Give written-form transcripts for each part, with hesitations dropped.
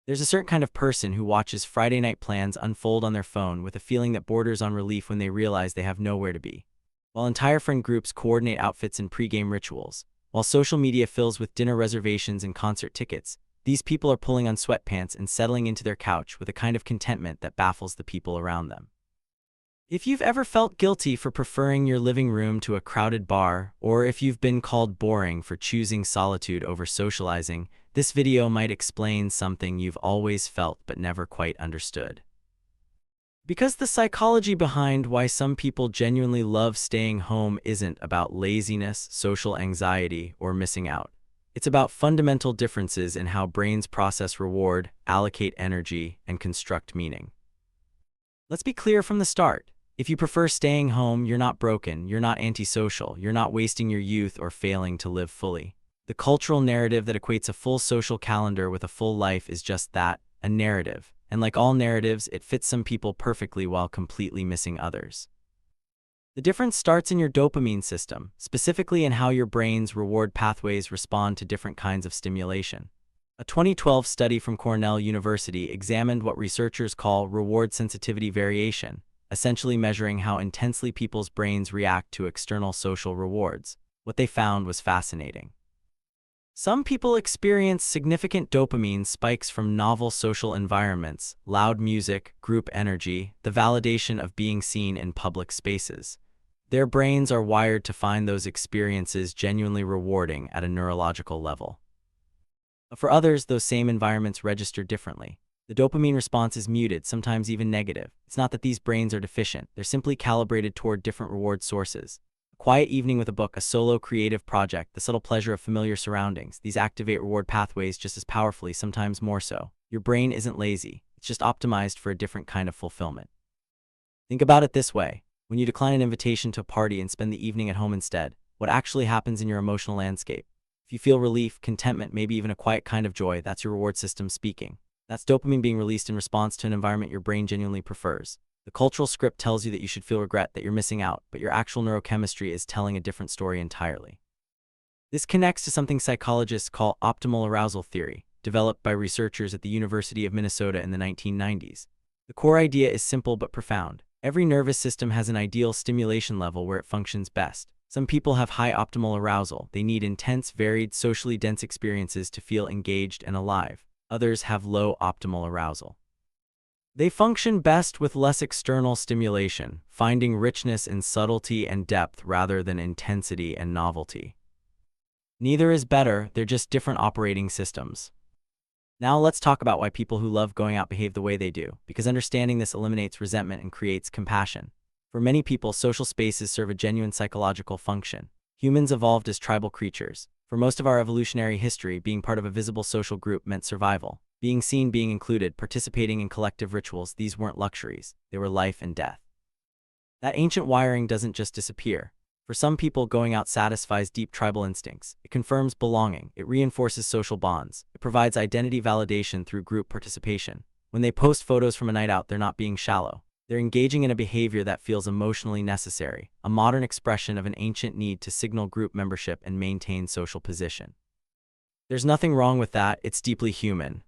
There's a certain kind of person who watches Friday night plans unfold on their phone with a feeling that borders on relief when they realize they have nowhere to be. While entire friend groups coordinate outfits and pre-game rituals, while social media fills with dinner reservations and concert tickets, these people are pulling on sweatpants and settling into their couch with a kind of contentment that baffles the people around them. If you've ever felt guilty for preferring your living room to a crowded bar, or if you've been called boring for choosing solitude over socializing, this video might explain something you've always felt but never quite understood. Because the psychology behind why some people genuinely love staying home isn't about laziness, social anxiety, or missing out. It's about fundamental differences in how brains process reward, allocate energy, and construct meaning. Let's be clear from the start. If you prefer staying home, you're not broken, you're not antisocial, you're not wasting your youth or failing to live fully. The cultural narrative that equates a full social calendar with a full life is just that, a narrative. And like all narratives, it fits some people perfectly while completely missing others. The difference starts in your dopamine system, specifically in how your brain's reward pathways respond to different kinds of stimulation. A 2012 study from Cornell University examined what researchers call reward sensitivity variation, essentially measuring how intensely people's brains react to external social rewards. What they found was fascinating. Some people experience significant dopamine spikes from novel social environments, loud music, group energy, the validation of being seen in public spaces. Their brains are wired to find those experiences genuinely rewarding at a neurological level. For others, those same environments register differently. The dopamine response is muted, sometimes even negative. It's not that these brains are deficient, they're simply calibrated toward different reward sources. A quiet evening with a book, a solo creative project, the subtle pleasure of familiar surroundings, these activate reward pathways just as powerfully, sometimes more so. Your brain isn't lazy, it's just optimized for a different kind of fulfillment. Think about it this way. When you decline an invitation to a party and spend the evening at home instead, what actually happens in your emotional landscape? If you feel relief, contentment, maybe even a quiet kind of joy, that's your reward system speaking. That's dopamine being released in response to an environment your brain genuinely prefers. The cultural script tells you that you should feel regret, that you're missing out, but your actual neurochemistry is telling a different story entirely. This connects to something psychologists call optimal arousal theory, developed by researchers at the University of Minnesota in the 1990s. The core idea is simple but profound. Every nervous system has an ideal stimulation level where it functions best. Some people have high optimal arousal. They need intense, varied, socially dense experiences to feel engaged and alive. Others have low optimal arousal. They function best with less external stimulation, finding richness in subtlety and depth rather than intensity and novelty. Neither is better, they're just different operating systems. Now let's talk about why people who love going out behave the way they do, because understanding this eliminates resentment and creates compassion. For many people, social spaces serve a genuine psychological function. Humans evolved as tribal creatures. For most of our evolutionary history, being part of a visible social group meant survival. Being seen, being included, participating in collective rituals, these weren't luxuries, they were life and death. That ancient wiring doesn't just disappear. For some people, going out satisfies deep tribal instincts. It confirms belonging, it reinforces social bonds, it provides identity validation through group participation. When they post photos from a night out, they're not being shallow. They're engaging in a behavior that feels emotionally necessary, a modern expression of an ancient need to signal group membership and maintain social position. There's nothing wrong with that, it's deeply human.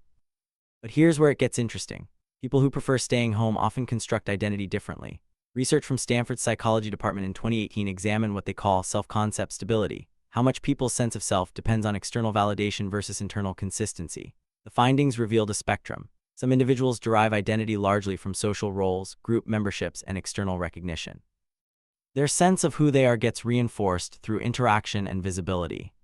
But here's where it gets interesting. People who prefer staying home often construct identity differently. Research from Stanford's psychology department in 2018 examined what they call self-concept stability, how much people's sense of self depends on external validation versus internal consistency. The findings revealed a spectrum. Some individuals derive identity largely from social roles, group memberships, and external recognition. Their sense of who they are gets reinforced through interaction and visibility.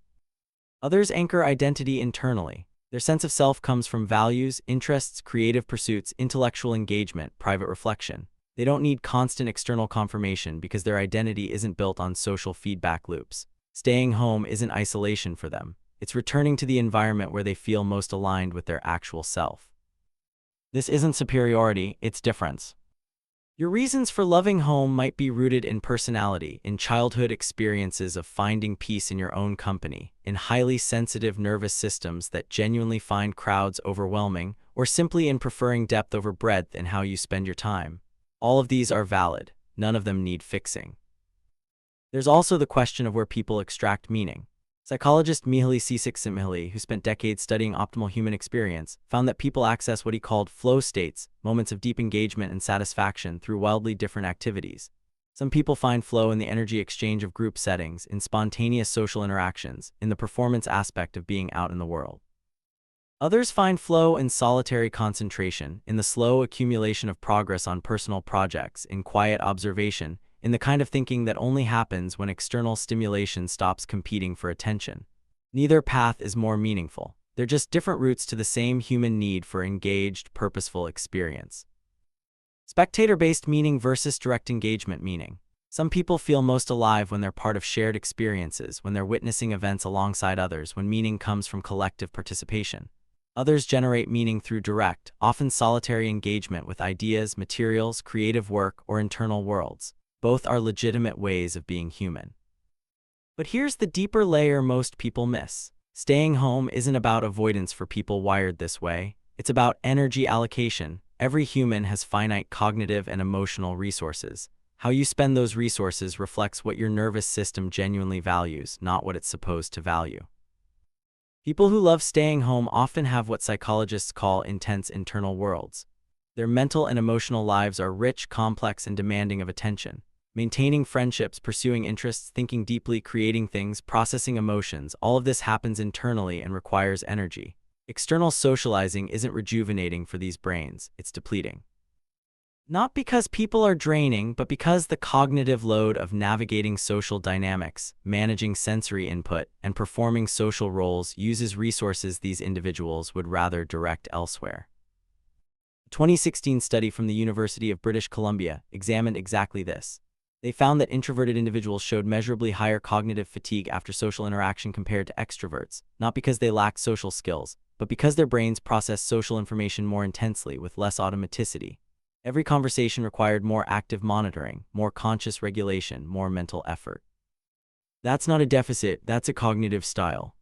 Others anchor identity internally. Their sense of self comes from values, interests, creative pursuits, intellectual engagement, private reflection. They don't need constant external confirmation because their identity isn't built on social feedback loops. Staying home isn't isolation for them. It's returning to the environment where they feel most aligned with their actual self. This isn't superiority, it's difference. Your reasons for loving home might be rooted in personality, in childhood experiences of finding peace in your own company, in highly sensitive nervous systems that genuinely find crowds overwhelming, or simply in preferring depth over breadth in how you spend your time. All of these are valid. None of them need fixing. There's also the question of where people extract meaning. Psychologist Mihaly Csikszentmihalyi, who spent decades studying optimal human experience, found that people access what he called flow states, moments of deep engagement and satisfaction, through wildly different activities. Some people find flow in the energy exchange of group settings, in spontaneous social interactions, in the performance aspect of being out in the world. Others find flow in solitary concentration, in the slow accumulation of progress on personal projects, in quiet observation, in the kind of thinking that only happens when external stimulation stops competing for attention. Neither path is more meaningful. They're just different routes to the same human need for engaged, purposeful experience. Spectator-based meaning versus direct engagement meaning. Some people feel most alive when they're part of shared experiences, when they're witnessing events alongside others, when meaning comes from collective participation. Others generate meaning through direct, often solitary engagement with ideas, materials, creative work, or internal worlds. Both are legitimate ways of being human. But here's the deeper layer most people miss. Staying home isn't about avoidance for people wired this way. It's about energy allocation. Every human has finite cognitive and emotional resources. How you spend those resources reflects what your nervous system genuinely values, not what it's supposed to value. People who love staying home often have what psychologists call intense internal worlds. Their mental and emotional lives are rich, complex, and demanding of attention. Maintaining friendships, pursuing interests, thinking deeply, creating things, processing emotions, all of this happens internally and requires energy. External socializing isn't rejuvenating for these brains, it's depleting. Not because people are draining, but because the cognitive load of navigating social dynamics, managing sensory input, and performing social roles uses resources these individuals would rather direct elsewhere. A 2016 study from the University of British Columbia examined exactly this. They found that introverted individuals showed measurably higher cognitive fatigue after social interaction compared to extroverts, not because they lacked social skills, but because their brains processed social information more intensely with less automaticity. Every conversation required more active monitoring, more conscious regulation, more mental effort. That's not a deficit, that's a cognitive style.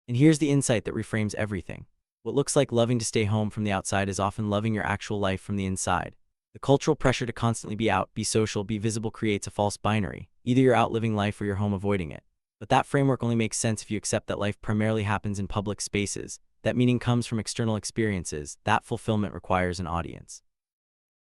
And here's the insight that reframes everything. What looks like loving to stay home from the outside is often loving your actual life from the inside. The cultural pressure to constantly be out, be social, be visible creates a false binary. Either you're out living life or you're home avoiding it. But that framework only makes sense if you accept that life primarily happens in public spaces, that meaning comes from external experiences, that fulfillment requires an audience.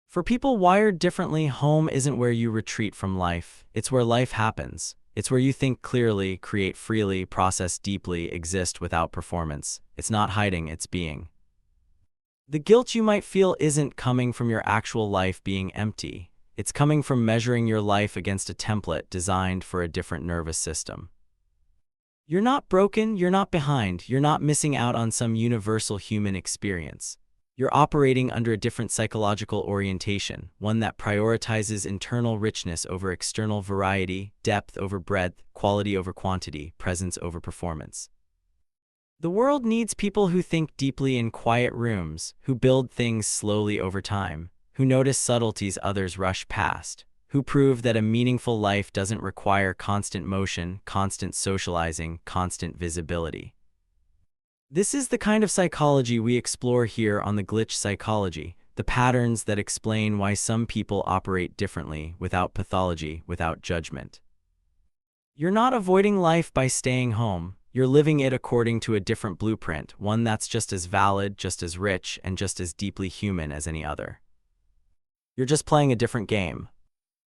For people wired differently, home isn't where you retreat from life. It's where life happens. It's where you think clearly, create freely, process deeply, exist without performance. It's not hiding, it's being. The guilt you might feel isn't coming from your actual life being empty. It's coming from measuring your life against a template designed for a different nervous system. You're not broken, you're not behind, you're not missing out on some universal human experience. You're operating under a different psychological orientation, one that prioritizes internal richness over external variety, depth over breadth, quality over quantity, presence over performance. The world needs people who think deeply in quiet rooms, who build things slowly over time, who notice subtleties others rush past, who prove that a meaningful life doesn't require constant motion, constant socializing, constant visibility. This is the kind of psychology we explore here on The Glitch Psychology, the patterns that explain why some people operate differently, without pathology, without judgment. You're not avoiding life by staying home. You're living it according to a different blueprint, one that's just as valid, just as rich, and just as deeply human as any other. You're just playing a different game.